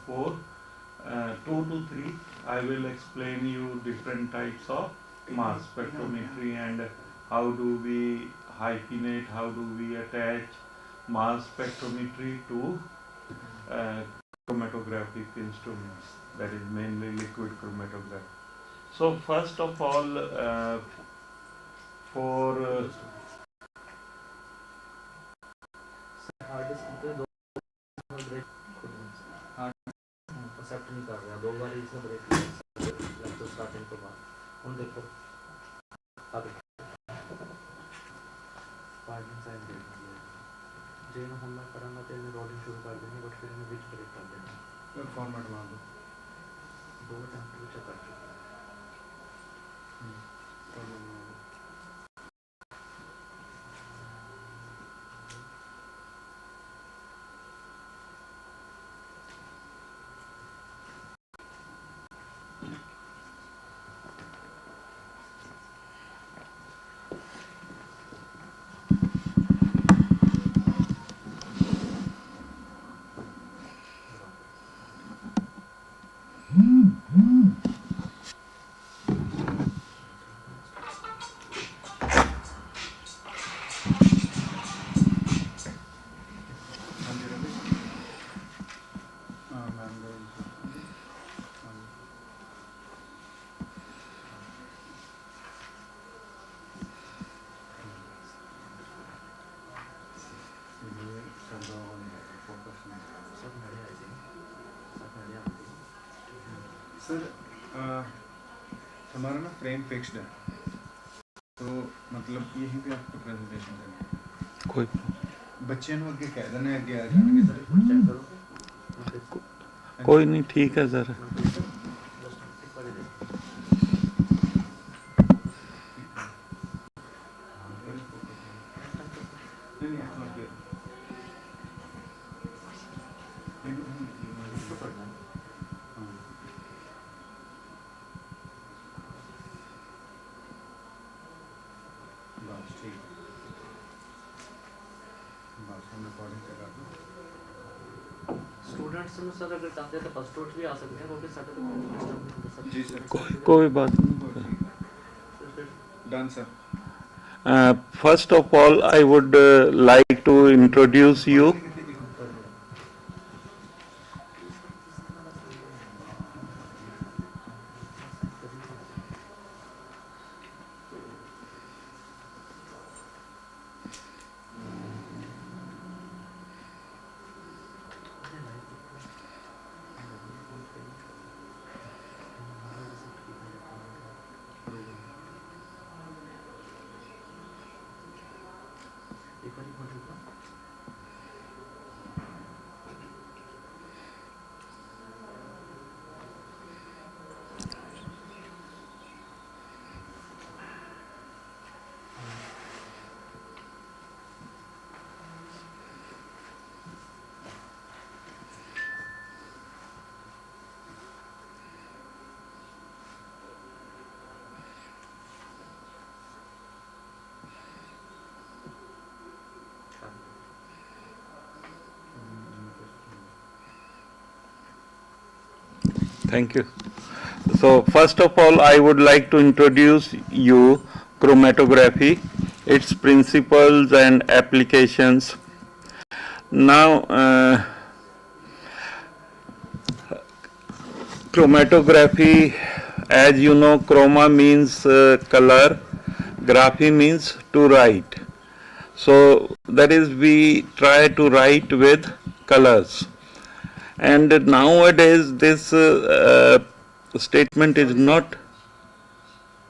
4, 2 to 3, I will explain you different types of mass spectrometry and how do we hyphenate, how do we attach mass spectrometry to uh, chromatographic instruments, that is mainly liquid chromatography. So first of all, for accept नहीं कर रहा, 2 बार इसने break लिया तो starting के बाद हम देखो अब पार्किंग साइन दे दिया जे ਨੂੰ ਹੁਣ ਮੈਂ ਕਰਾਂਗਾ ਤੇ ਇਹਨੇ ਰੋਲਿੰਗ ਸ਼ੁਰੂ ਕਰ ਦੇਣੀ ਬਟ ਫਿਰ ਇਹਨੇ ਵਿੱਚ ਬ੍ਰੇਕ ਕਰ ਦੇਣਾ ਫਿਰ ਫਾਰਮੈਟ ਮਾਰ ਦੋ 2 ਅਟੈਂਪਟ ਵਿੱਚ ਕਰ ਚੁੱਕਾ सर हमारा ना फ्रेम फिक्स्ड है तो मतलब यहीं पे आपको प्रेजेंटेशन करना है कोई बच्चे ਨੂੰ ਅੱਗੇ ਕਹਿ ਦੇਣਾ ਅੱਗੇ ਆ ਜਾਣਗੇ ਸਰ ਚੈੱਕ ਕਰੋ कोई नहीं, ठीक है सर। स्टूडेंट्स में सर अगर चाहते हैं तो फर्स्ट रोज भी आ सकते हैं क्योंकि सारे तो जी सर कोई बात नहीं। Done sir First of all, I would like to introduce you. Thank you. So first of all, I would like to introduce you chromatography, its principles and applications. Now, chromatography, as you know, chroma means color, graphy means to write. So that is, we try to write with colors. And nowadays this statement is not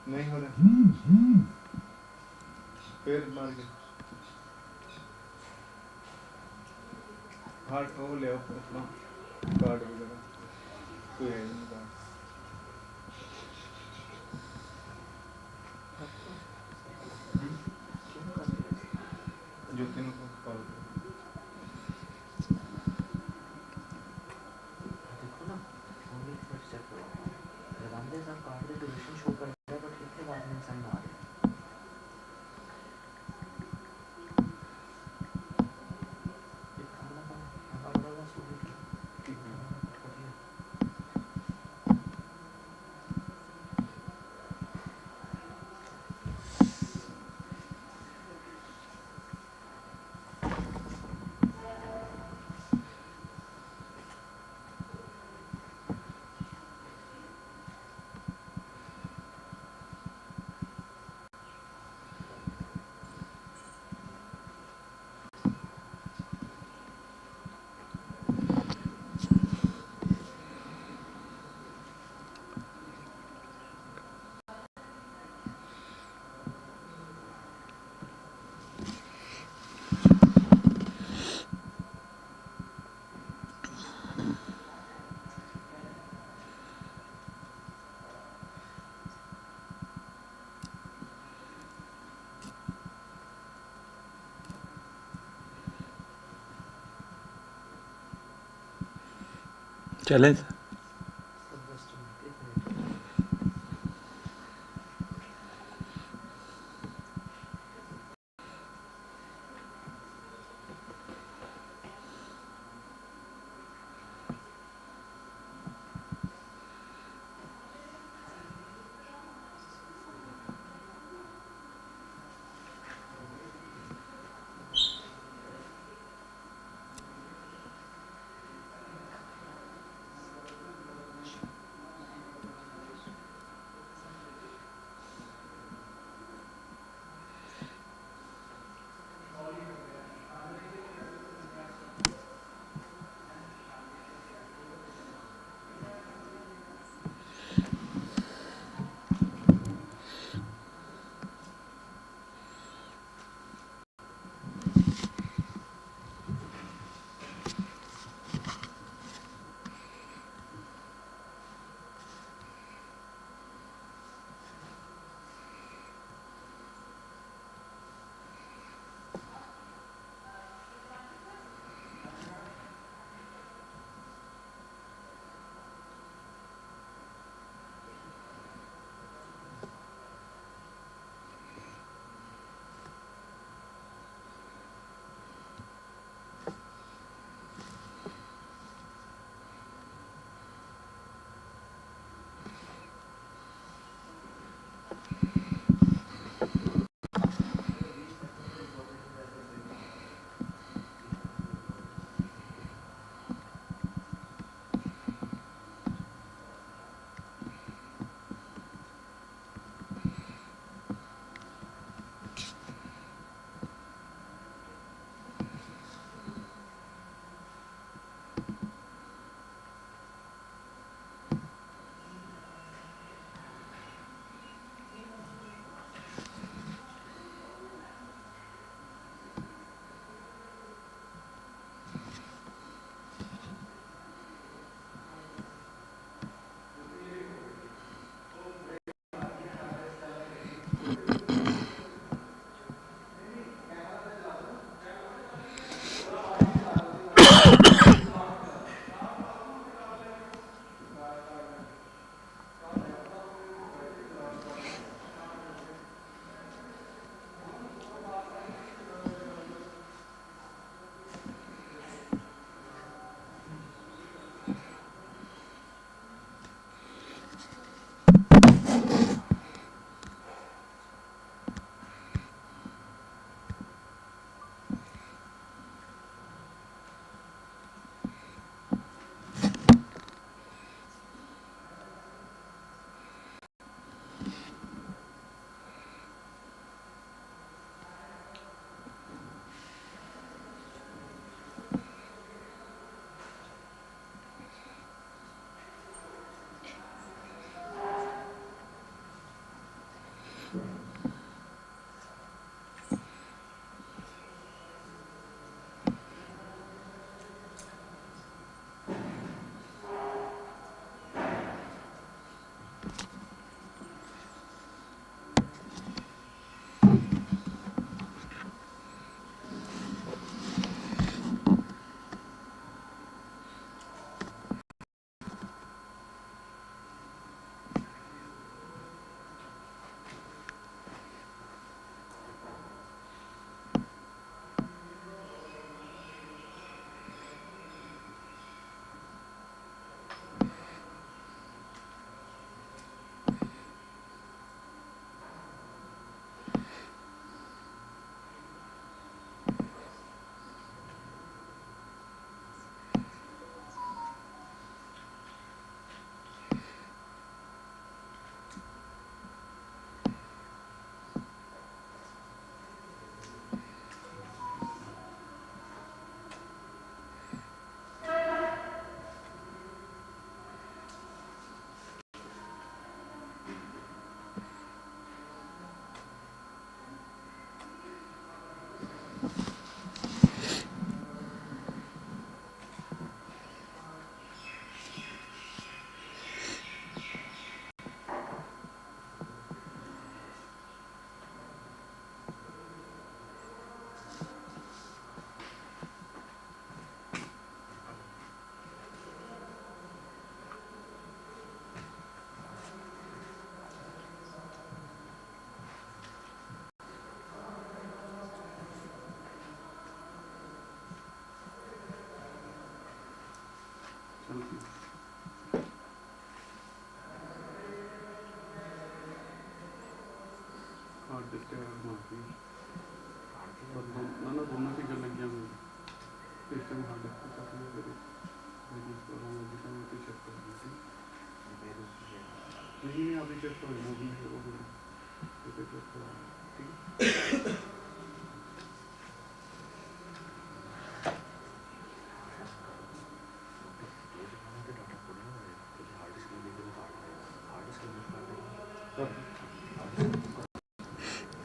नहीं हो रहा फिर मार के hard वो ले आओ अपना कार्ड वगैरह कोई है नहीं कार्ड जो तीनों को कॉल देखो ना ओनली फर्स्ट चेक करो लगांदे सब कार्ड ਦੇ ਡਿਊरेशन ਸ਼ੋ ਕਰ ਰਿਹਾ ਬਟ ਇੱਥੇ ਬਾਅਦ में साइन आ रहा है एक खाना का बड़ा स्टूडेंट ठीक है चलें सब just a minute, एक minute।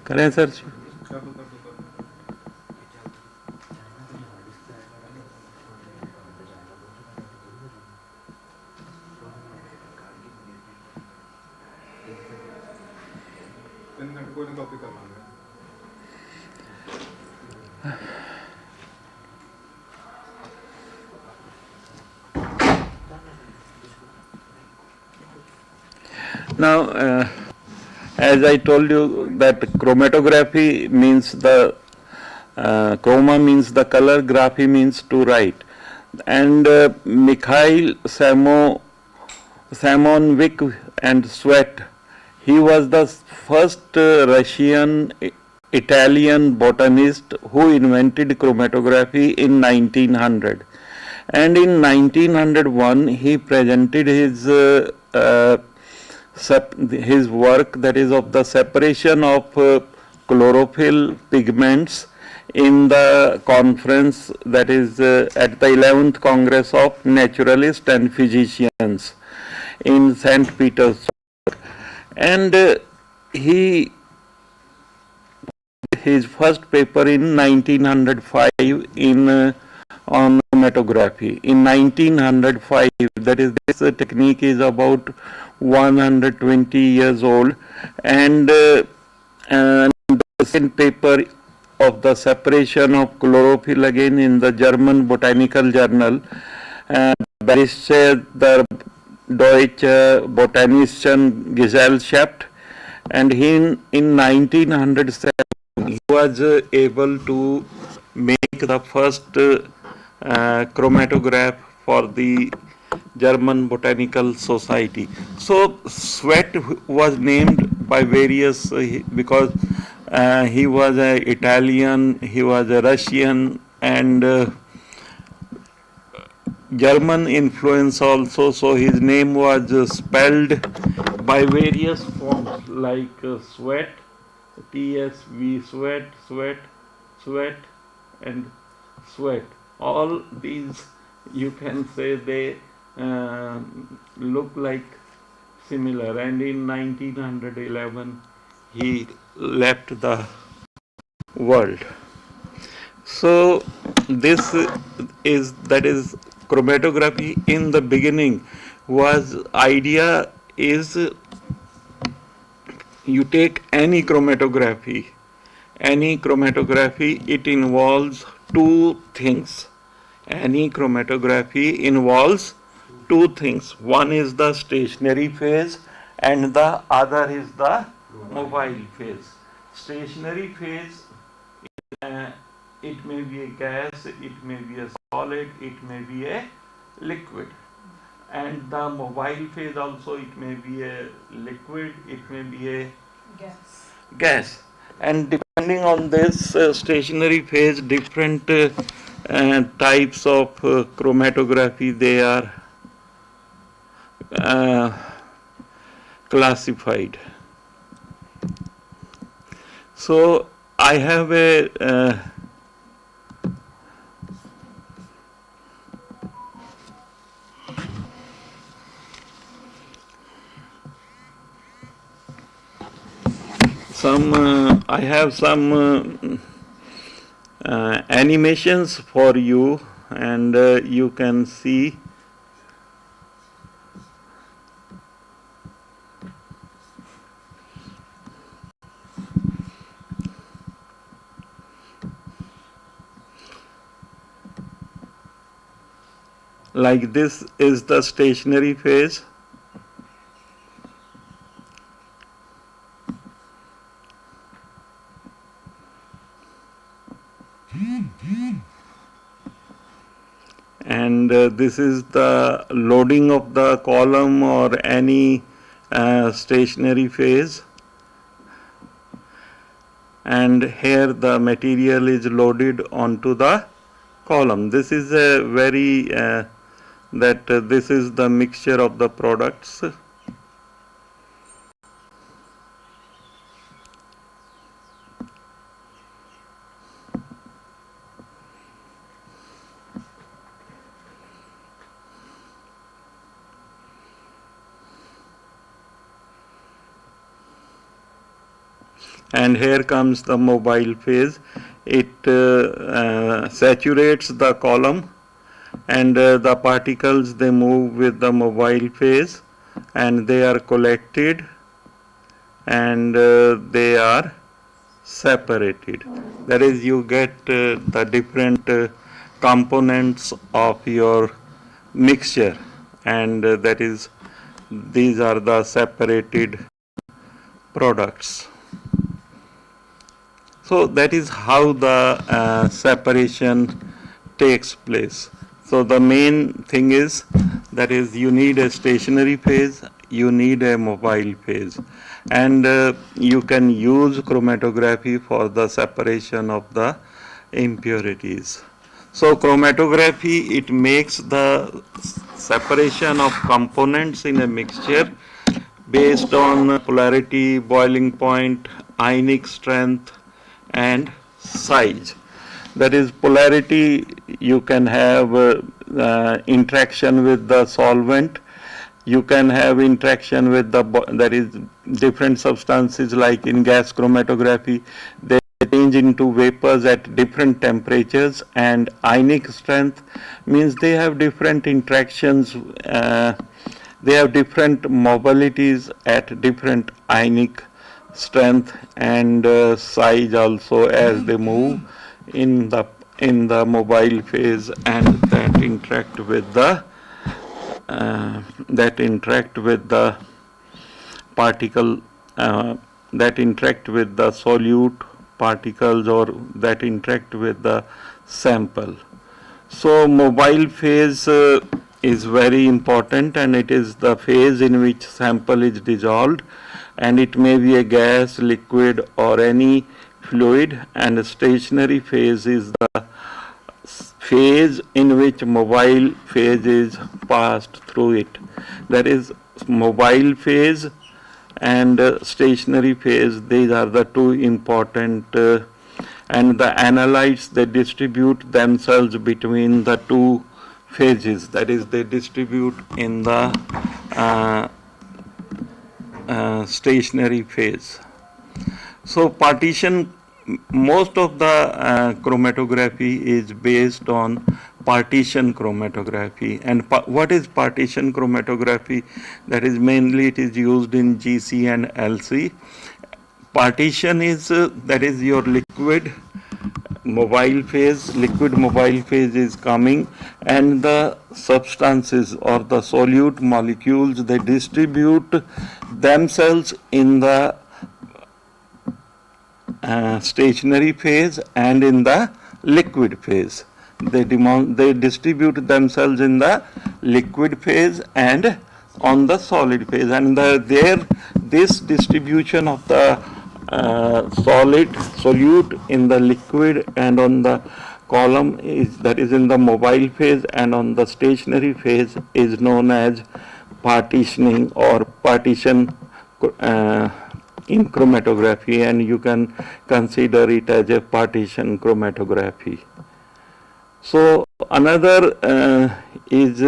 करें सर? कोई कॉपी कर लांगे। Now, as I told you that chromatography means the chroma means the color, graphy means to write, and Mikhail Samonovic and Sweat, he was the first Russian Italian botanist who invented chromatography in 1900, and in 1901 he presented his work, that is of the separation of chlorophyll pigments, in the conference, that is at the 11th Congress of Naturalists and Physicians in St. Petersburg, and he his first paper in 1905 in on chromatography. In 1905, that is, this technique is about 120 years old, and the second paper of the separation of chlorophyll again in the German Botanical Journal, Berichte der Deutsche Botanischen Gesellschaft, and in 1907 he was able to make the first chromatograph for the German Botanical Society. So Sweat was named by various because he was an Italian, he was a Russian, and German influence also, so his name was spelled by various forms like Sweat, TSV, Sweat, and Sweat. All these, you can say, they look like similar, and in 1911 he left the world. So this is, that is, chromatography in the beginning was, idea is, you take any chromatography, it involves two things. Any chromatography involves two things. One is the stationary phase and the other is the mobile phase. Stationary phase, it may be a gas, it may be a solid, it may be a liquid. And the mobile phase also, it may be a liquid, it may be a gas. And depending on this stationary phase, different types of chromatography, they are classified. So I have a I have some animations for you, and you can see. Like this is the stationary phase. and this is the loading of the column or any stationary phase, and here the material is loaded onto the column. This is a very this is the mixture of the products. And here comes the mobile phase. It saturates the column, and the particles, they move with the mobile phase, and they are collected, and they are separated. That is, you get the different components of your mixture, and that is, these are the separated products. So that is how the separation takes place. So the main thing is, that is, you need a stationary phase, you need a mobile phase, and you can use chromatography for the separation of the impurities. So chromatography, it makes the separation of components in a mixture based on polarity, boiling point, ionic strength, and size. That is, polarity, you can have interaction with the solvent, you can have interaction with the, that is, different substances, like in gas chromatography, they change into vapors at different temperatures, and ionic strength means they have different interactions, they have different mobilities at different ionic strength, and size also, as they move in the mobile phase, and that interact with the particle, that interact with the solute particles, or that interact with the sample. So mobile phase is very important, and it is the phase in which sample is dissolved, and it may be a gas, liquid, or any fluid, and a stationary phase is the phase in which mobile phase is passed through it. That is, mobile phase and stationary phase, these are the two important, and the analytes, they distribute themselves between the two phases. That is, they distribute in the stationary phase. So partition, most of the chromatography is based on partition chromatography. And what is partition chromatography? That is, mainly it is used in GC and LC. Partition is, that is, your liquid mobile phase, liquid mobile phase is coming, and the substances or the solute molecules, they distribute themselves in the stationary phase and in the liquid phase. They distribute themselves in the liquid phase and on the solid phase, and this distribution of the solute in the liquid and on the column is, that is, in the mobile phase and on the stationary phase, is known as partitioning or partition in chromatography, and you can consider it as a partition chromatography. So another is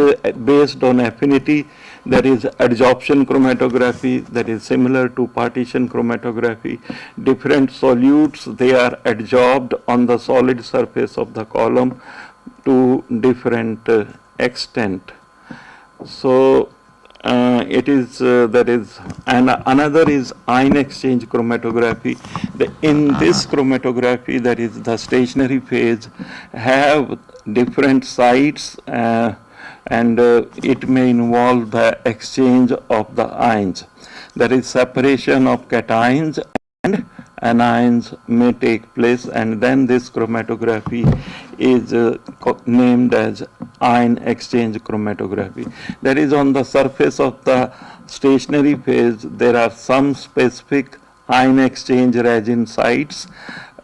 based on affinity, that is adsorption chromatography, that is similar to partition chromatography. Different solutes, they are adsorbed on the solid surface of the column to different extent. So it is that is, and another is ion exchange chromatography. In this chromatography, that is the stationary phase, have different sites, and it may involve the exchange of the ions. That is separation of cations and anions may take place, and then this chromatography is named as ion exchange chromatography. That is, on the surface of the stationary phase there are some specific ion exchange resin sites,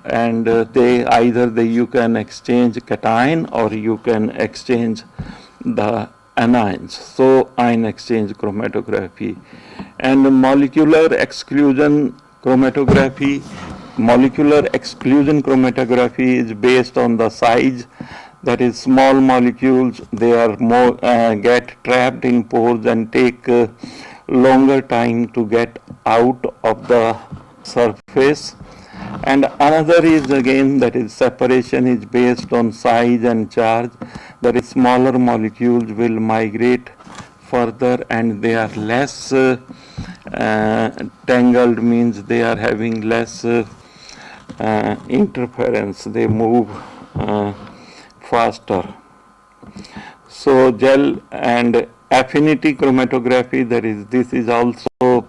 and you can exchange cation or you can exchange the anions. So ion exchange chromatography. And molecular exclusion chromatography is based on the size. That is, small molecules, they are more get trapped in pores and take longer time to get out of the surface. And another is again, that is, separation is based on size and charge. That is, smaller molecules will migrate further and they are less tangled, means they are having less interference, they move faster. So gel and affinity chromatography, this is also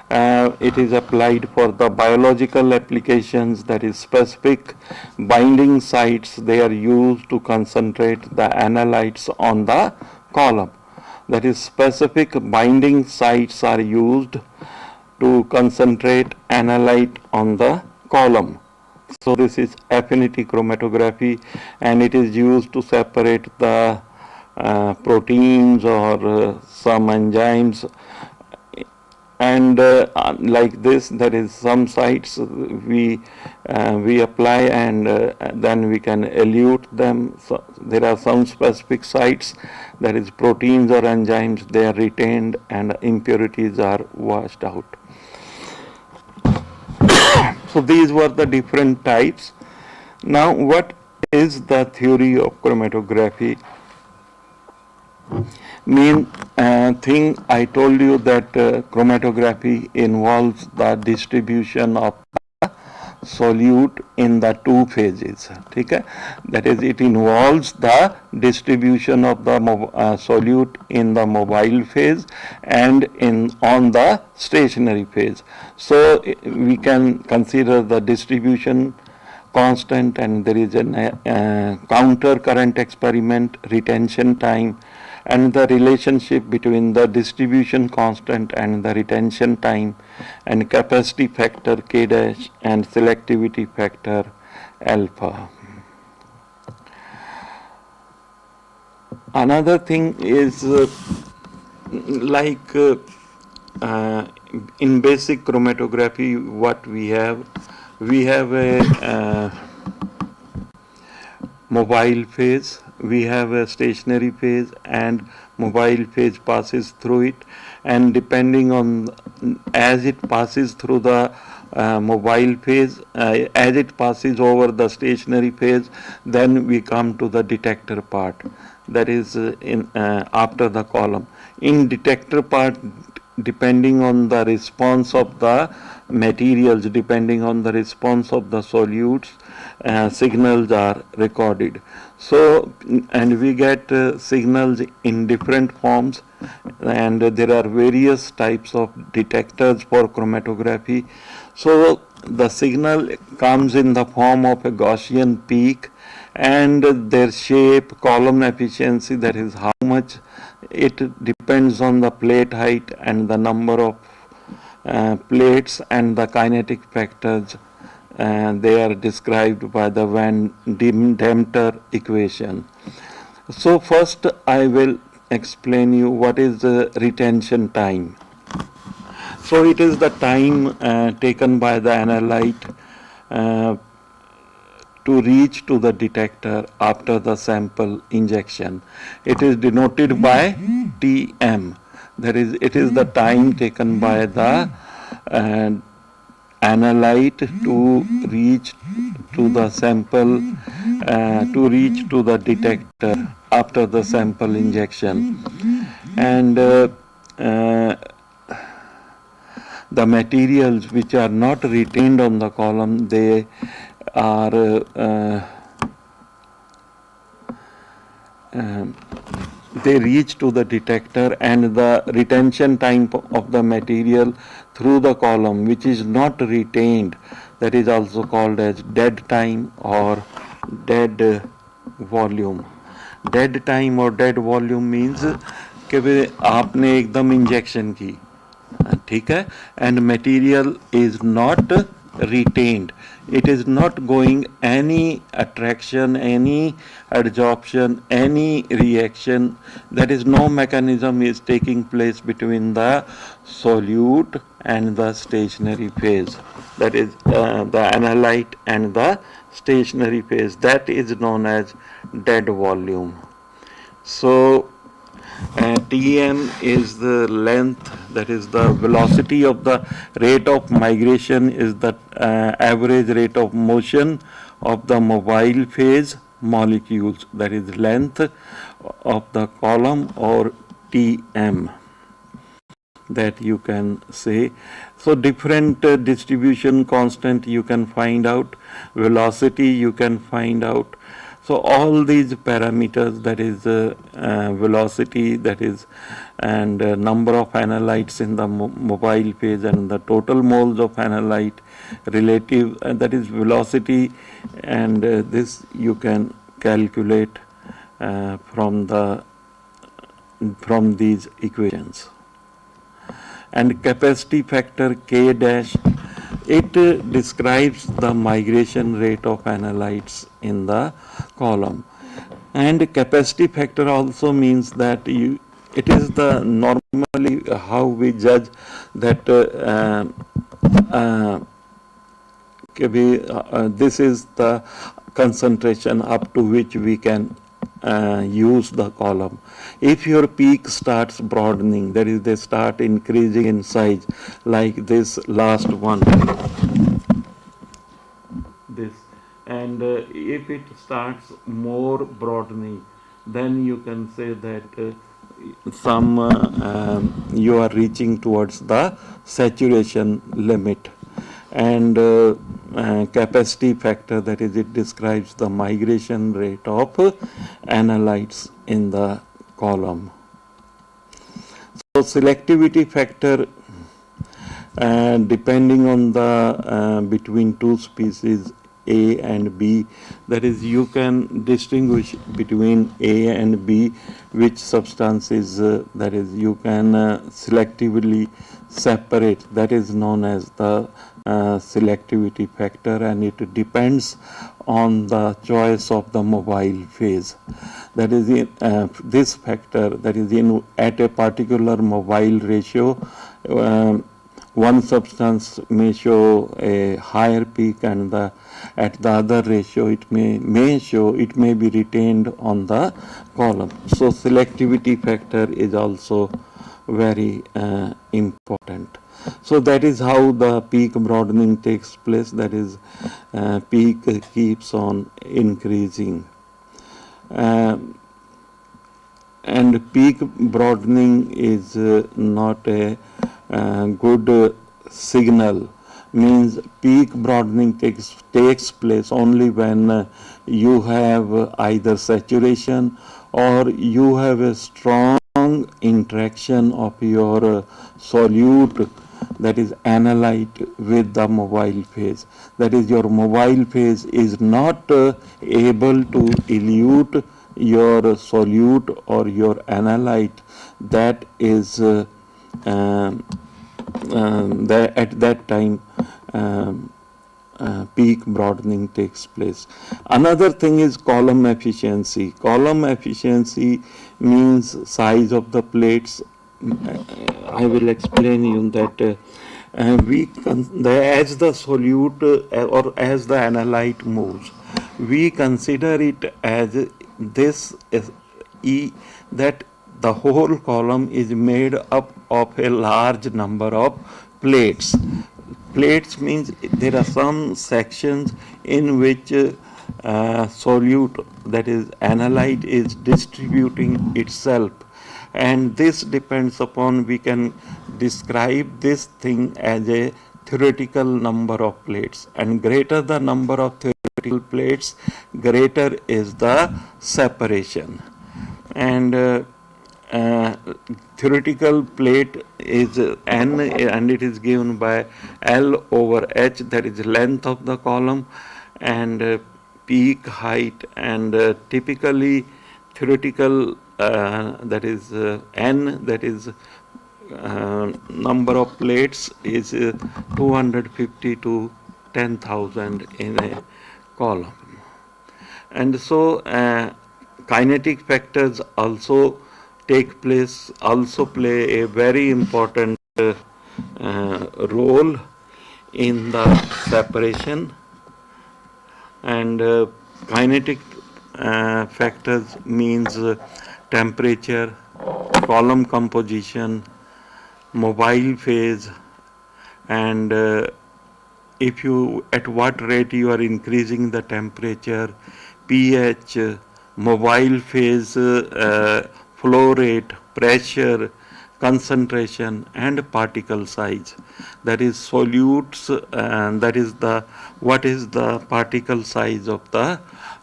it is applied for the biological applications. That is, specific binding sites, they are used to concentrate the analytes on the column. That is, specific binding sites are used to concentrate analyte on the column. So this is affinity chromatography, and it is used to separate the proteins or some enzymes. And like this, there is some sites we apply, and then we can elute them. So there are some specific sites, that is, proteins or enzymes, they are retained and impurities are washed out. So these were the different types. Now, what is the theory of chromatography? Main thing I told you that chromatography involves the distribution of the solute in the two phases. Okay? That is, it involves the distribution of the solute in the mobile phase and on the stationary phase. So we can consider the distribution constant, and there is a counter current experiment, retention time, and the relationship between the distribution constant and the retention time, and capacity factor K dash and selectivity factor alpha. Another thing is in basic chromatography, what we have a mobile phase, we have a stationary phase, and mobile phase passes through it, and depending on as it passes through the mobile phase, as it passes over the stationary phase, then we come to the detector part, that is after the column. In detector part, depending on the response of the materials, depending on the response of the solutes, signals are recorded. So, and we get signals in different forms, and there are various types of detectors for chromatography. So the signal comes in the form of a Gaussian peak, and their shape, column efficiency, that is how much it depends on the plate height and the number of plates, and the kinetic factors, they are described by the Van Dept equation. So first I will explain you what is the retention time. So it is the time taken by the analyte to reach to the detector after the sample injection. It is denoted by Tm. That is, it is the time taken by the analyte to reach to the sample, to reach to the detector after the sample injection. And the materials which are not retained on the column, they are they reach to the detector, and the retention time of the material through the column which is not retained that is also called as dead time or dead volume. Dead time or dead volume means कि भाई आपने एकदम injection की, ठीक है, and material is not retained, it is not going any attraction, any adsorption, any reaction, that is no mechanism is taking place between the solute and the stationary phase, that is the analyte and the stationary phase, that is known as dead volume. So Tm is the length, that is the velocity of the rate of migration, is the average rate of motion of the mobile phase molecules, that is length of the column, or Tm, that you can say. So different distribution constant you can find out, velocity you can find out. So all these parameters, that is velocity, that is, and number of analytes in the mobile phase, and the total moles of analyte, relative, that is velocity, and this you can calculate from these equations. And capacity factor K dash, it describes the migration rate of analytes in the column. And capacity factor also means that it is the normally how we judge that this is the concentration up to which we can use the column. If your peak starts broadening, that is, they start increasing in size, like this last one, this, and if it starts more broadening, then you can say that you are reaching towards the saturation limit. And capacity factor, that is, it describes the migration rate of analytes in the column. So selectivity factor, depending on the between two species A and B, that is, you can distinguish between A and B which substances, that is, you can selectively separate, that is known as the selectivity factor, and it depends on the choice of the mobile phase. That is, this factor, that is, at a particular mobile ratio, one substance may show a higher peak, and at the other ratio it may be retained on the column. So selectivity factor is also very important. So that is how the peak broadening takes place, that is, peak keeps on increasing. And peak broadening is not a good signal, means peak broadening takes place only when you have either saturation or you have a strong interaction of your solute, that is analyte, with the mobile phase. That is, your mobile phase is not able to elute your solute or your analyte, that is at that time peak broadening takes place. Another thing is column efficiency. Column efficiency means size of the plates. I will explain you that as the solute or as the analyte moves, we consider it as this E, that the whole column is made up of a large number of plates. Plates means there are some sections in which solute, that is analyte, is distributing itself, and this depends upon, we can describe this thing as a theoretical number of plates, and greater the number of theoretical plates, greater is the separation. And theoretical plate is N, and it is given by L over H, that is length of the column, and peak height, and typically theoretical, that is N, that is number of plates, is 250 to 10,000 in a column. And so kinetic factors also play a very important role in the separation. And kinetic factors means temperature, column composition, mobile phase, and if you, at what rate you are increasing the temperature, pH, mobile phase, flow rate, pressure, concentration, and particle size. That is solutes, and that is what is the particle size of the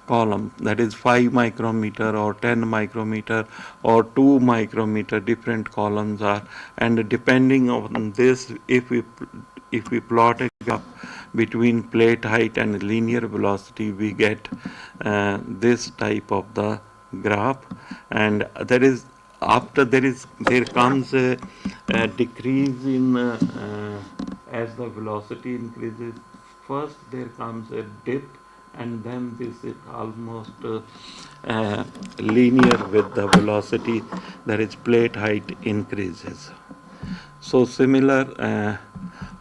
column, that is 5 micrometer or 10 micrometer or 2 micrometer, different columns are. And depending on this, if we plot a graph between plate height and linear velocity, we get this type of the graph. And there is, after there comes a decrease in as the velocity increases. First there comes a dip, and then this is almost linear with the velocity, that is plate height increases. So similar,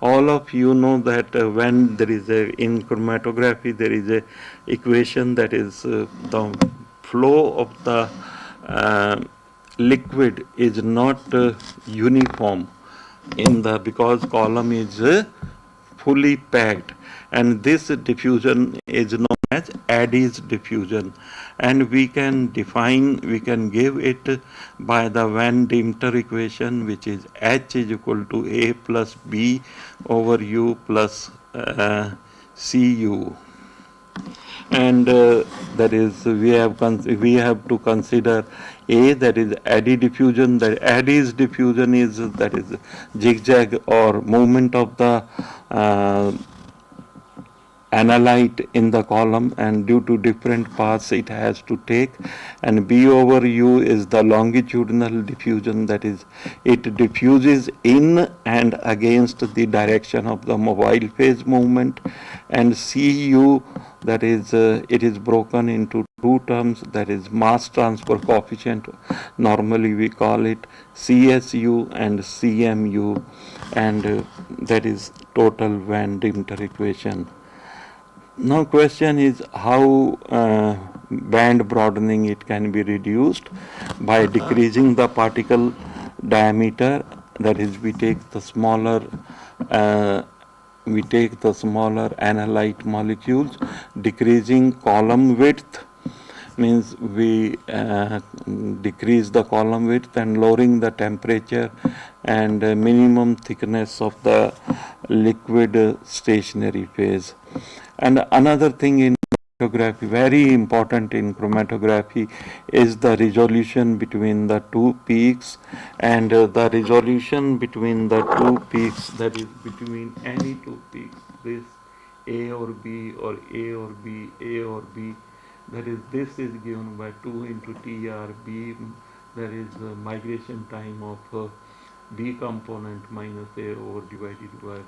all of you know that when there is in chromatography, there is a equation, that is the flow of the liquid is not uniform in the, because column is fully packed, and this diffusion is known as Eddy's diffusion, and we can give it by the Van Demeter equation, which is H is equal to A plus B over U plus Cu. And that is, we have to consider A, that is eddy diffusion. That Eddy's diffusion is, that is zigzag or movement of the analyte in the column, and due to different paths it has to take. And B over U is the longitudinal diffusion, that is it diffuses in and against the direction of the mobile phase movement. And Cu, that is it is broken into two terms, that is mass transfer coefficient, normally we call it CSU and CMU, and that is total Van Demeter equation. Now question is how band broadening it can be reduced by decreasing the particle diameter, that is we take the smaller analyte molecules. Decreasing column width means we decrease the column width, and lowering the temperature and minimum thickness of the liquid stationary phase. And another thing in chromatography, very important in chromatography, is the resolution between the two peaks. And the resolution between the two peaks, that is between any two peaks, this A or B or A or B, A or B, that is, this is given by 2 into TRB, there is migration time of B component minus A over divided by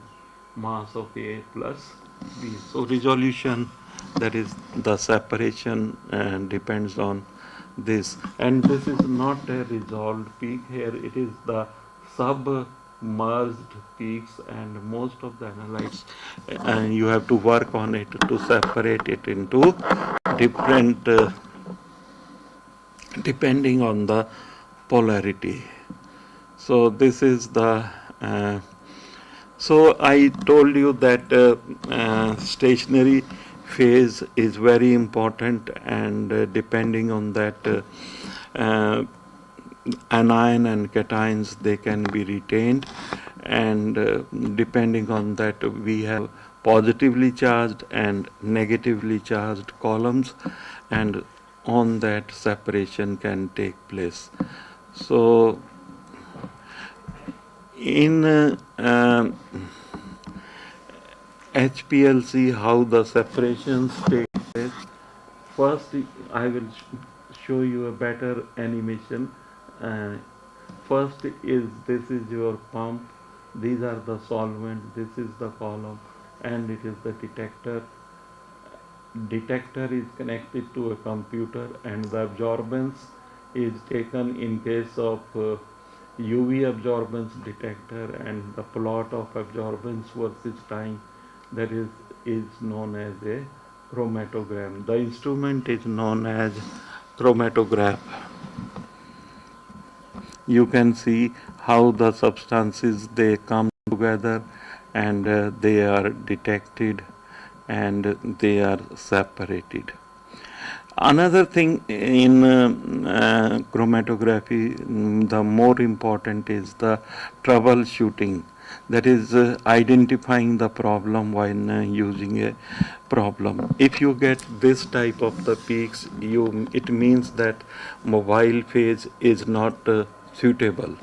mass of A plus B. So resolution, that is the separation, depends on this. And this is not a resolved peak here, it is the submerged peaks, and most of the analytes, and you have to work on it to separate it into different depending on the polarity. So this is the so I told you that stationary phase is very important, and depending on that anion and cations, they can be retained, and depending on that we have positively charged and negatively charged columns, and on that separation can take place. So In HPLC, how the separations take place. First, I will show you a better animation. Uh, First is this is your pump, these are the solvent, this is the column, and it is the detector. Detector is connected to a computer, and the absorbance is taken in case of UV absorbance detector, and the plot of absorbance versus time, that is known as a chromatogram. The instrument is known as chromatograph. You can see how the substances they come together, and they are detected, and they are separated. Another thing in chromatography, the more important is the troubleshooting. That is identifying the problem when using a problem. If you get this type of the peaks, it means that mobile phase is not suitable.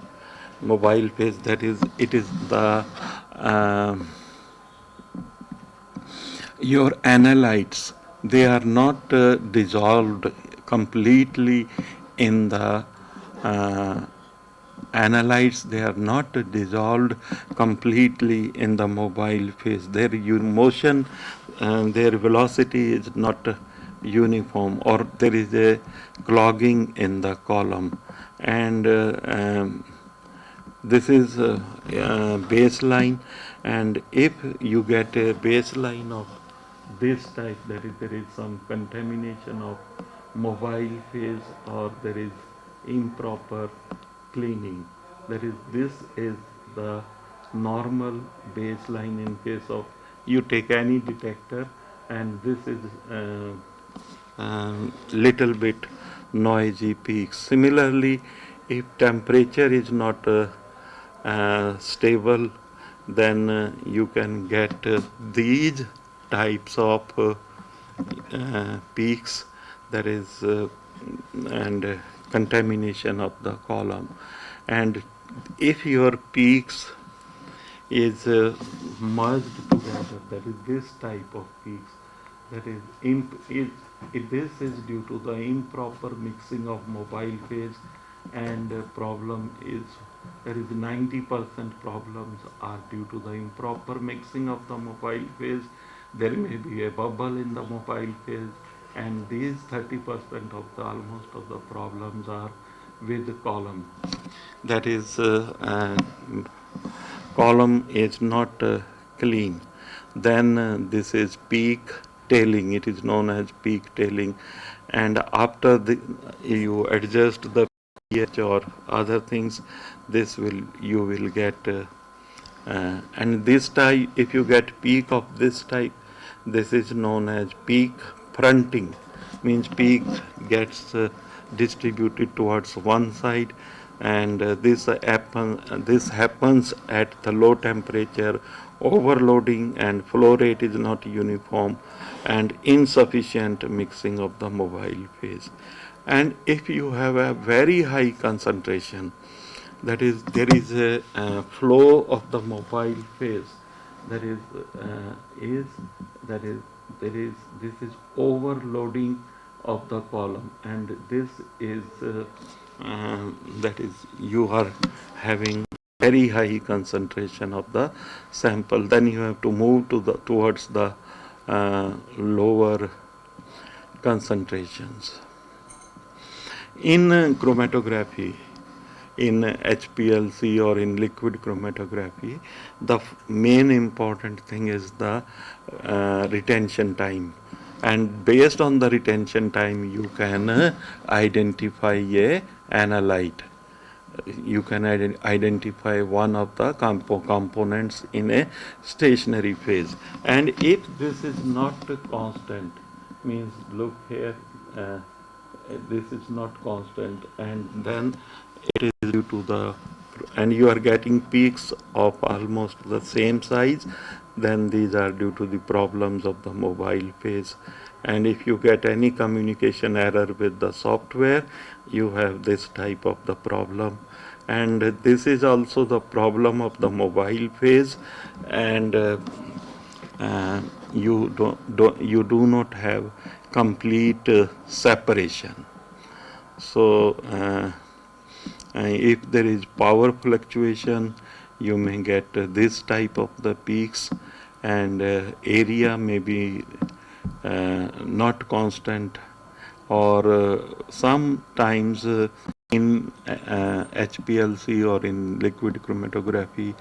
Mobile phase, that is, it is the your analytes, they are not dissolved completely in the analytes, they are not dissolved completely in the mobile phase. Their motion, their velocity is not uniform, or there is a clogging in the column, and this is baseline. And if you get a baseline of this type, that is, there is some contamination of mobile phase, or there is improper cleaning, that is, this is the normal baseline in case of you take any detector, and this is little bit noisy peaks. Similarly, if temperature is not stable, then you can get these types of peaks, that is, and contamination of the column. And if your peaks is merged together, that is this type of peaks, that is, this is due to the improper mixing of mobile phase, and problem is, there is 90% problems are due to the improper mixing of the mobile phase. There may be a bubble in the mobile phase, and these 30% of the almost of the problems are with the column. That is, column is not clean. Then this is peak tailing. It is known as peak tailing, and after you adjust the pH or other things, this will you will get and this type, if you get peak of this type, this is known as peak fronting. Means peak gets distributed towards one side, and this happens at the low temperature, overloading, and flow rate is not uniform, and insufficient mixing of the mobile phase. And if you have a very high concentration, that is, there is a flow of the mobile phase, that is that is there is this is overloading of the column, and this is that is, you are having very high concentration of the sample. Then you have to move to the towards the lower concentrations. In chromatography, in HPLC or in liquid chromatography, the main important thing is the retention time. And based on the retention time, you can identify a analyte. You can identify one of the components in a stationary phase. And if this is not constant, means look here, this is not constant, and then it is due to the, and you are getting peaks of almost the same size, then these are due to the problems of the mobile phase, and if you get any communication error with the software, you have this type of the problem. And this is also the problem of the mobile phase, and you do not have complete separation. So if there is power fluctuation, you may get this type of the peaks, and area may be not constant, or sometimes in HPLC or in liquid chromatography,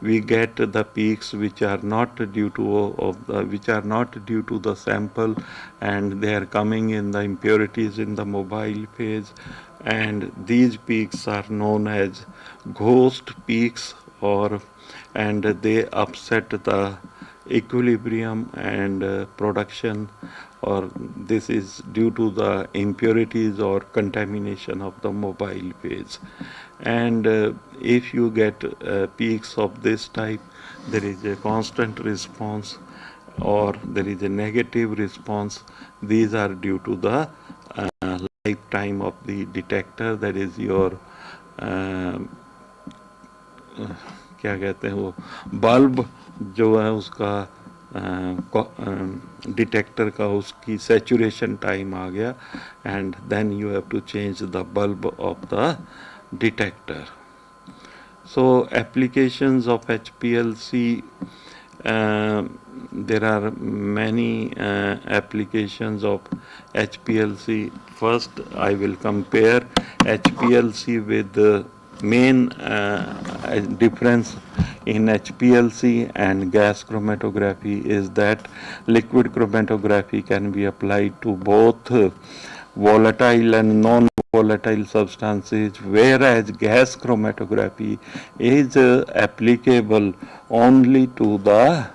we get the peaks which are not due to the sample, and they are coming in the impurities in the mobile phase, and these peaks are known as ghost peaks, and they upset the equilibrium and production, or this is due to the impurities or contamination of the mobile phase. And if you get peaks of this type, there is a constant response or there is a negative response. These are due to the lifetime of the detector, that is your क्या कहते हैं वो bulb जो है उसका detector का उसकी saturation time आ गया, and then you have to change the bulb of the detector. So applications of HPLC, there are many applications of HPLC. First, I will compare HPLC with the main difference in HPLC and gas chromatography is that liquid chromatography can be applied to both volatile and non-volatile substances, whereas gas chromatography is applicable only to the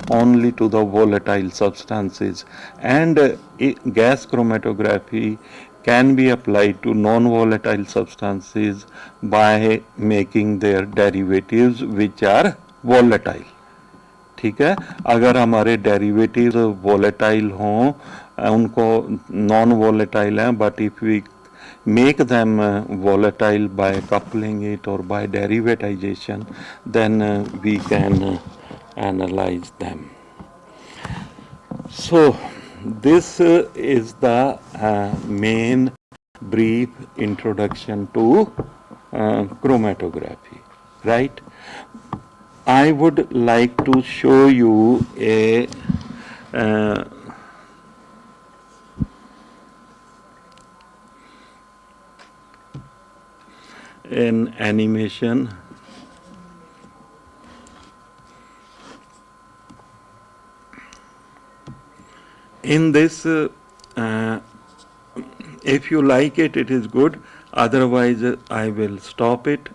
volatile substances, and gas chromatography can be applied to non-volatile substances by making their derivatives which are volatile. ठीक है, अगर हमारे derivative volatile हों, उनको non volatile हैं, but if we make them volatile by coupling it or by derivatization, then we can analyze them. So this is the main brief introduction to chromatography, right? I would like to show you an animation. In this, if you like it, it is good. Otherwise, I will stop it,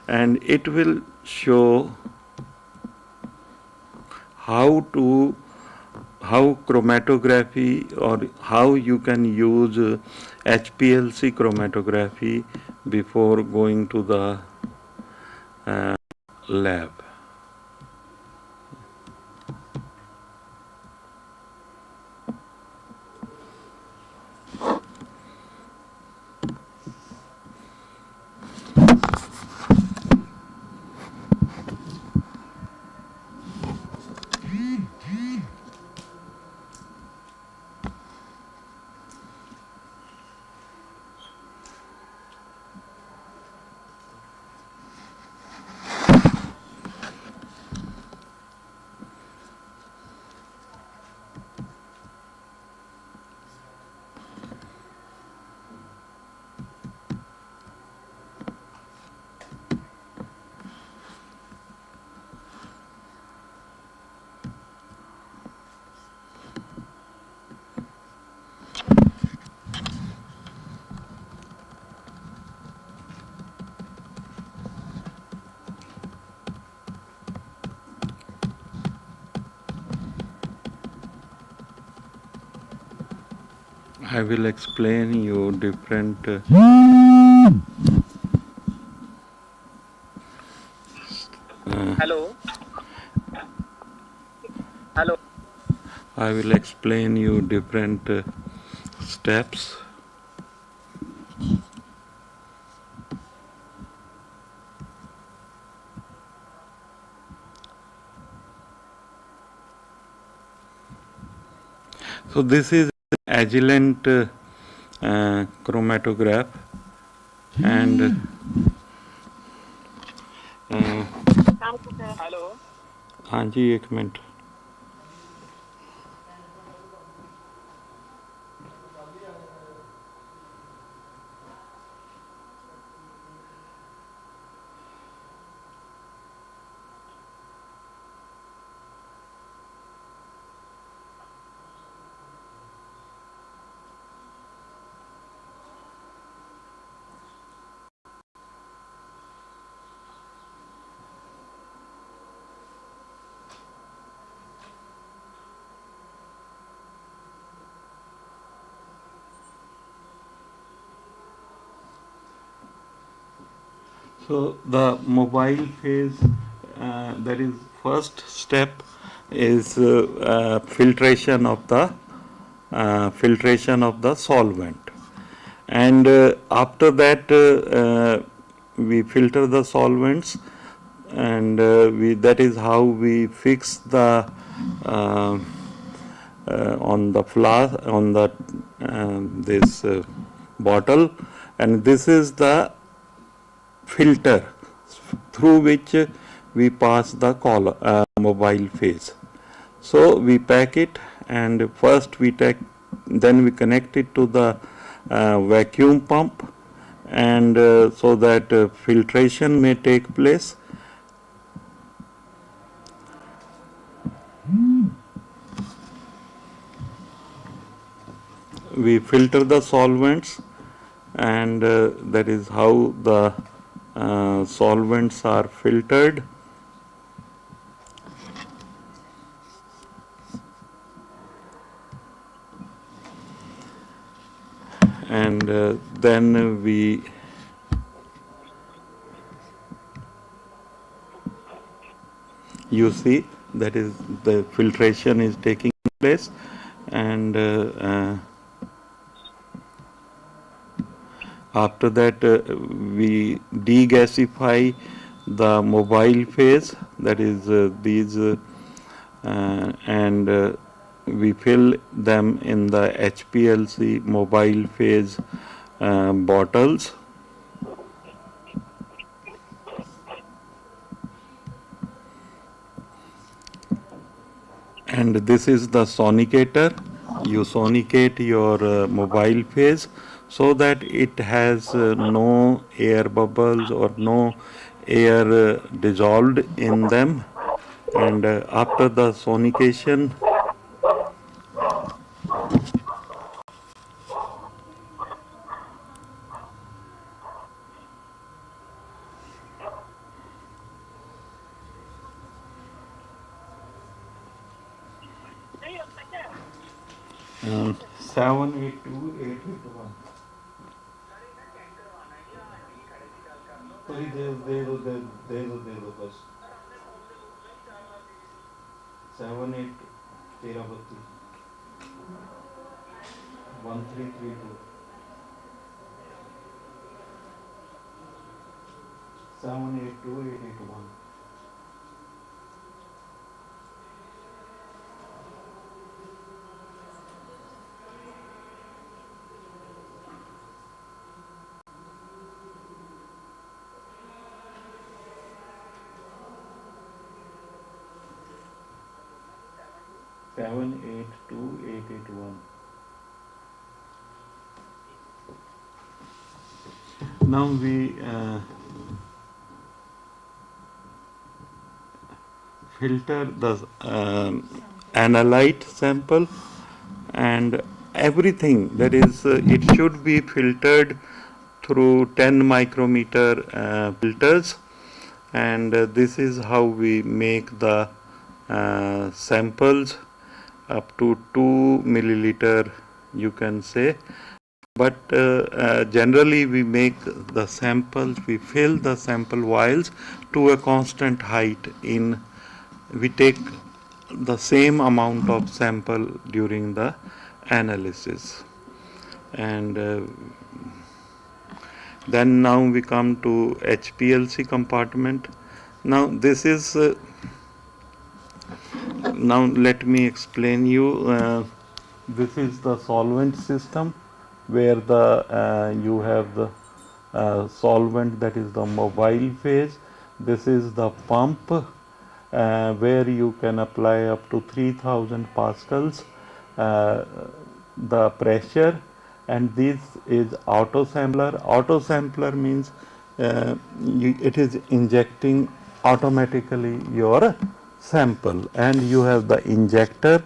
and it will show how chromatography, or how you can use HPLC chromatography before going to the lab. I will explain you different Hello. Hello. I will explain you different steps. So this is Agilent chromatograph, and hello हाँ जी एक minute. So the mobile phase, that is first step is filtration of the solvent, and after that we filter the solvents, and that is how we fix the uh, on the flask, on the this bottle, and this is the filter through which we pass the mobile phase. So we pack it, and first then we connect it to the vacuum pump, and so that filtration may take place. We filter the solvents, and that is how the solvents are filtered. And then you see that is the filtration is taking place, and after that we degasify the mobile phase, that is these and we fill them in the HPLC mobile phase bottles. And this is the sonicator. You sonicate your mobile phase so that it has no air bubbles or no air dissolved in them. And after the sonication, uh, 782 881. कोई दे दो बस 78 1332 1332 782 881. Seven eight two 881. Now we filter the analyte sample, and everything, that is it should be filtered through 10 micrometer filters, and this is how we make the samples up to 2 milliliter, you can say. But generally we make the samples, we fill the sample vials to a constant height. We take the same amount of sample during the analysis. And then now we come to HPLC compartment. Now this is now let me explain you. This is the solvent system where the you have the solvent, that is the mobile phase. This is the pump where you can apply up to 3000 pascals the pressure, and this is auto sampler. Auto sampler means it is injecting automatically your sample, and you have the injector.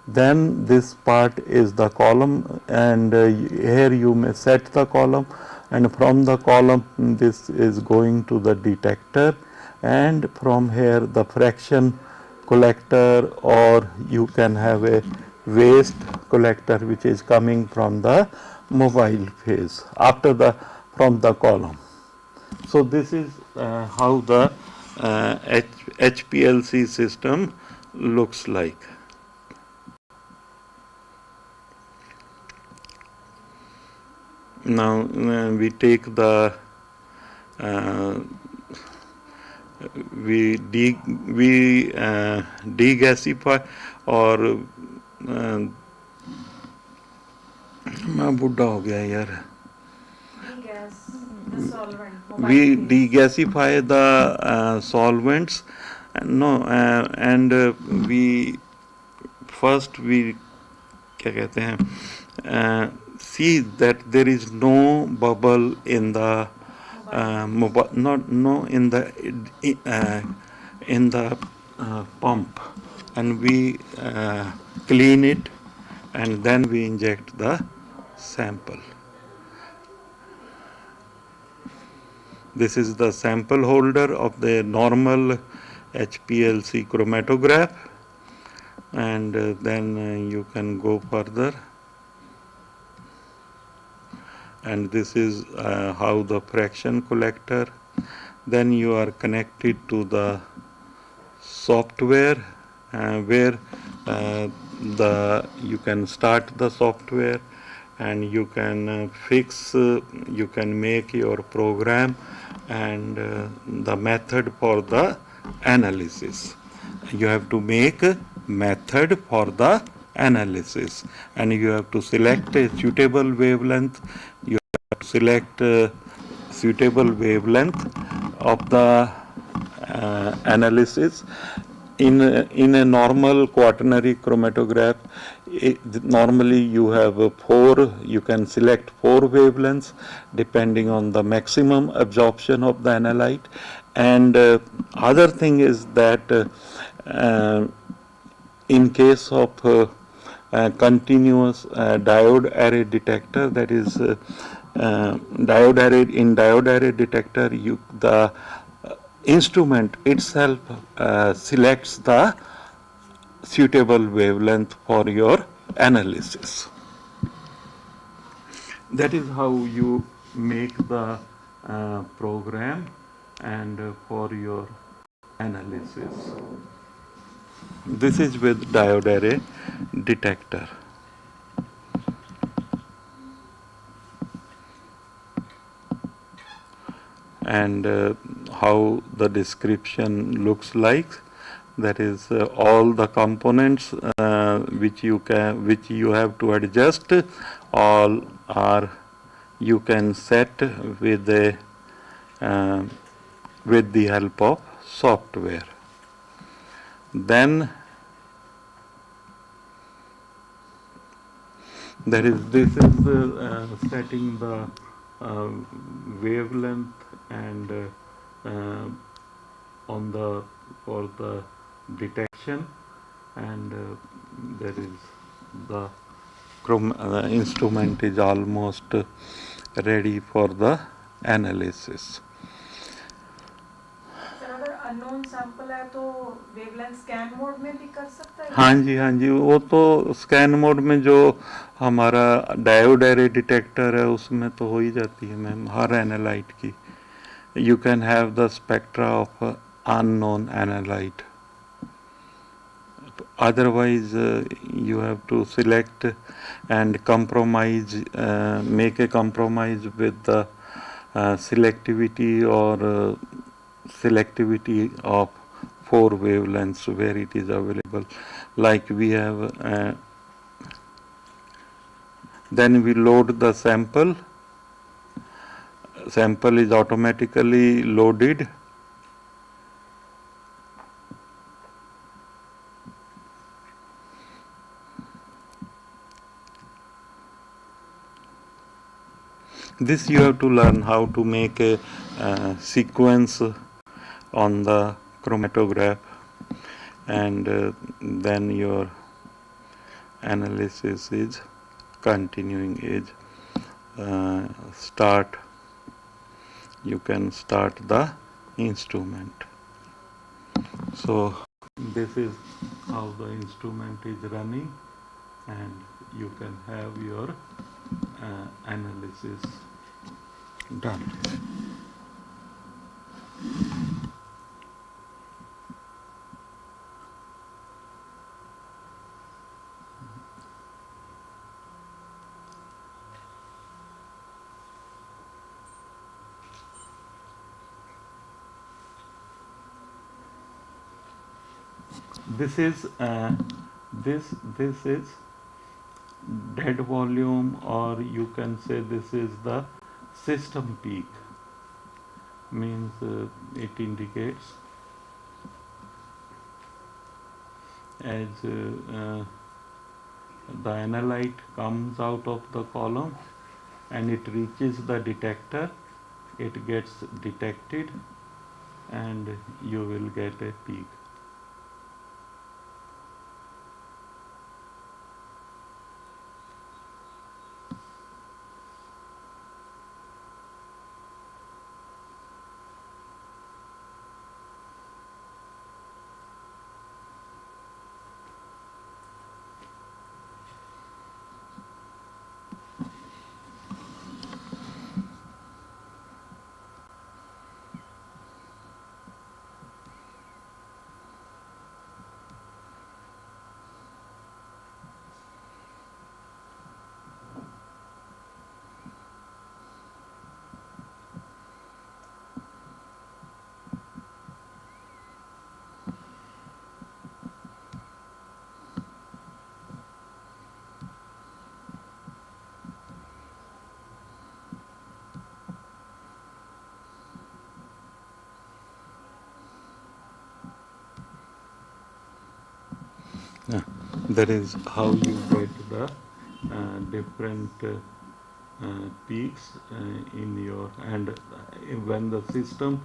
Then this part is the column, and here you may set the column, and from the column this is going to the detector, and from here the fraction collector, or you can have a waste collector which is coming from the mobile phase after the from the column. So this is how the HPLC system looks like. Now we take the we degasify, और मैं बुढ़ा हो गया यार. We degasify the solvents, and we first we क्या कहते हैं, see that there is no bubble in the in the pump, and we clean it, and then we inject the sample. This is the sample holder of the normal HPLC chromatograph, and then you can go further. And this is how the fraction collector. Then you are connected to the software where you can start the software, and you can fix, you can make your program and the method for the analysis. You have to make a method for the analysis, and you have to select a suitable wavelength. You have to select a suitable wavelength of the analysis. In a normal quaternary chromatograph, normally you have you can select 4 wavelengths depending on the maximum absorption of the analyte. And other thing is that in case of continuous diode array detector, that is diode array detector, the instrument itself selects the suitable wavelength for your analysis. That is how you make the program and for your analysis. This is with diode array detector. And how the description looks like, that is all the components which you have to adjust, all are you can set with the help of software. Then this is setting the wavelength and for the detection, and there is the instrument is almost ready for the analysis. अगर unknown sample है तो wavelength scan mode में भी कर सकता है? हाँ जी, वो तो स्कैन मोड में जो हमारा डायोड एरे डिटेक्टर है उसमें तो हो ही जाती है मैम, हर एनालाइट की. You can have the spectra of unknown analyte otherwise you have to select and compromise, make a compromise with the selectivity or selectivity of 4 wavelengths where it is available. Like we have then we load the sample. Sample is automatically loaded. This you have to learn how to make a sequence on the chromatograph, and then your analysis is continuing. Is start, you can start the instrument. So this is how the instrument is running, and you can have your analysis done. This is this is dead volume, or you can say this is the system peak. Means it indicates as the analyte comes out of the column and it reaches the detector, it gets detected and you will get a peak. That is how you get the different peaks in your, and when the system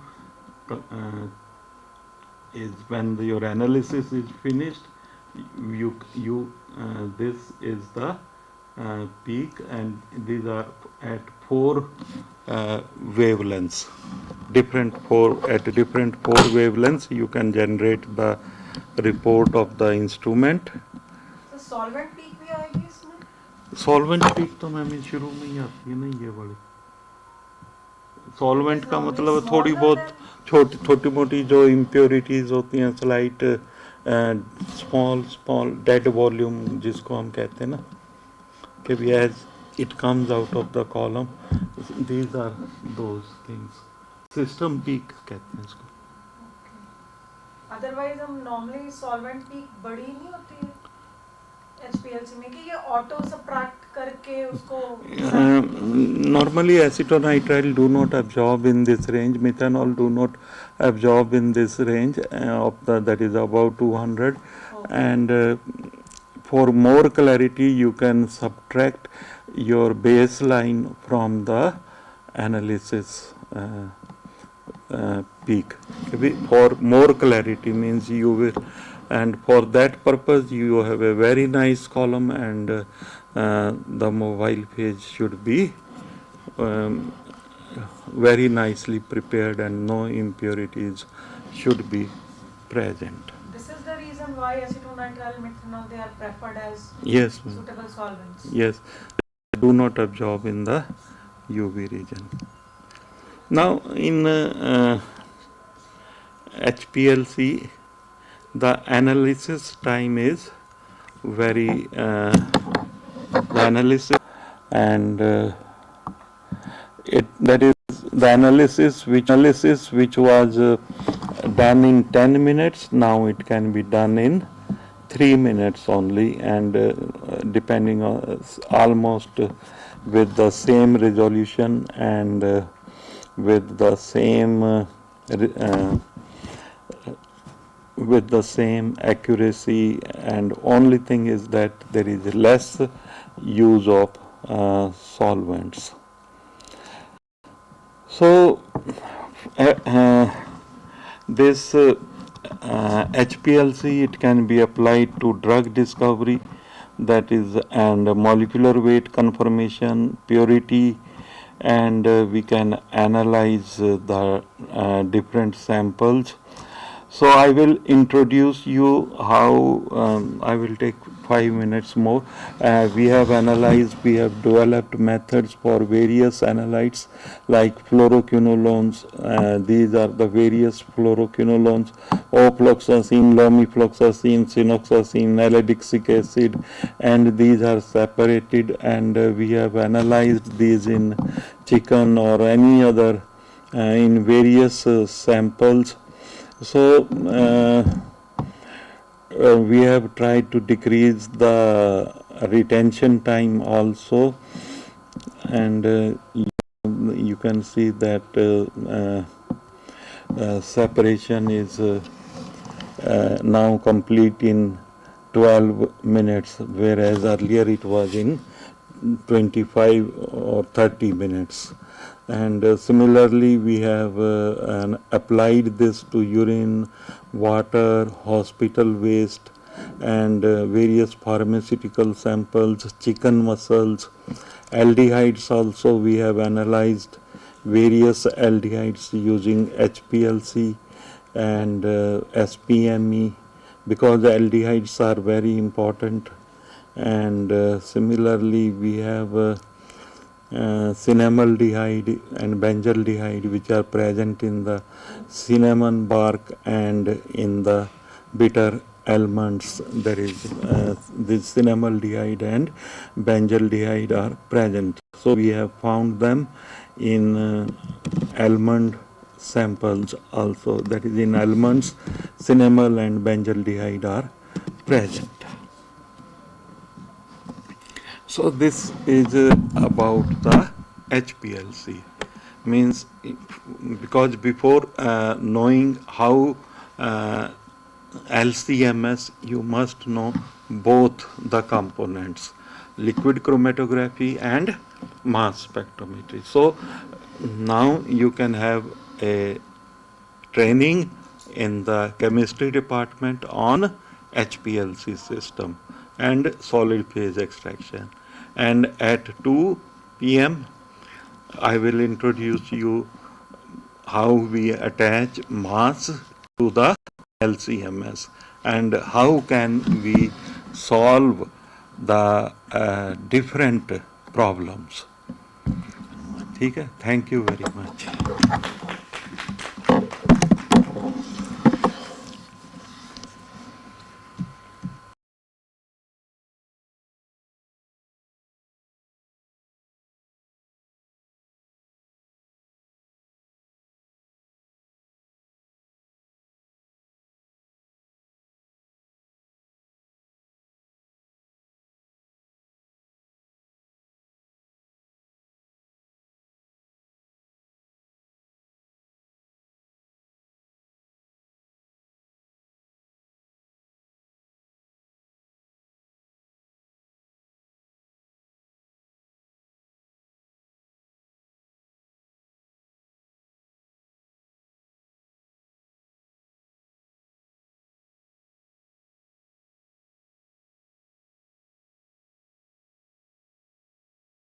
is, when your analysis is finished, you this is the peak, and these are at 4 wavelengths, at different 4 wavelengths you can generate the report of the instrument. तो solvent peak भी आएगी इसमें? Solvent peak तो ma'am शुरू में ही आती है ना, ये वाली सॉल्वेंट का मतलब थोड़ी बहुत छोटी मोटी जो इम्प्योरिटीज होती हैं, स्लाइट स्मॉल डेड वॉल्यूम जिसको हम कहते हैं ना, कि भी as it comes out of the column, these are those things, system peak कहते हैं इसको. अदरवाइज हम नॉर्मली सॉल्वेंट पीक बड़ी नहीं होती है HPLC में, कि ये ऑटो सबट्रैक्ट करके उसको normally acetonitrile do not absorb in this range, methanol do not absorb in this range of the, that is about 200. Okay. And for more clarity you can subtract your baseline from the analysis peak. For more clarity means you will, and for that purpose you have a very nice column, and the mobile phase should be very nicely prepared and no impurities should be present. This is the reason why acetonitrile, methanol, they are preferred as yes, suitable solvents. Yes, they do not absorb in the UV region. Now in HPLC the analysis time is very the analysis and that is the analysis which was done in 10 minutes, now it can be done in 3 minutes only, and depending on almost with the same resolution and with the same with the same accuracy, and only thing is that there is less use of solvents. So this HPLC, it can be applied to drug discovery, that is, and molecular weight confirmation, purity, and we can analyze the different samples. So I will introduce you how I will take 5 minutes more. We have developed methods for various analytes like fluoroquinolones. These are the various fluoroquinolones: ofloxacin, lomifloxacin, sinoxacin, nalidixic acid, and these are separated, and we have analyzed these in chicken or any other in various samples. So we have tried to decrease the retention time also, and you can see that separation is now complete in 12 minutes, whereas earlier it was in 25 or 30 minutes. And similarly, we have applied this to urine, water, hospital waste, and various pharmaceutical samples, chicken muscles, aldehydes also. We have analyzed various aldehydes using HPLC and SPME, because the aldehydes are very important. And similarly, we have cinnamaldehyde and benzaldehyde, which are present in the cinnamon bark and in the bitter almonds. There is this cinnamaldehyde and benzaldehyde are present. So we have found them in almond samples also. That is, in almonds, cinnamal and benzaldehyde are present. So this is about the HPLC. Means, because before knowing how LCMS, you must know both the components, liquid chromatography and mass spectrometry. So now you can have a training in the chemistry department on HPLC system and solid phase extraction. And at 2 p.m. I will introduce you how we attach mass to the LCMS and how can we solve the different problems. ठीक है, thank you very much.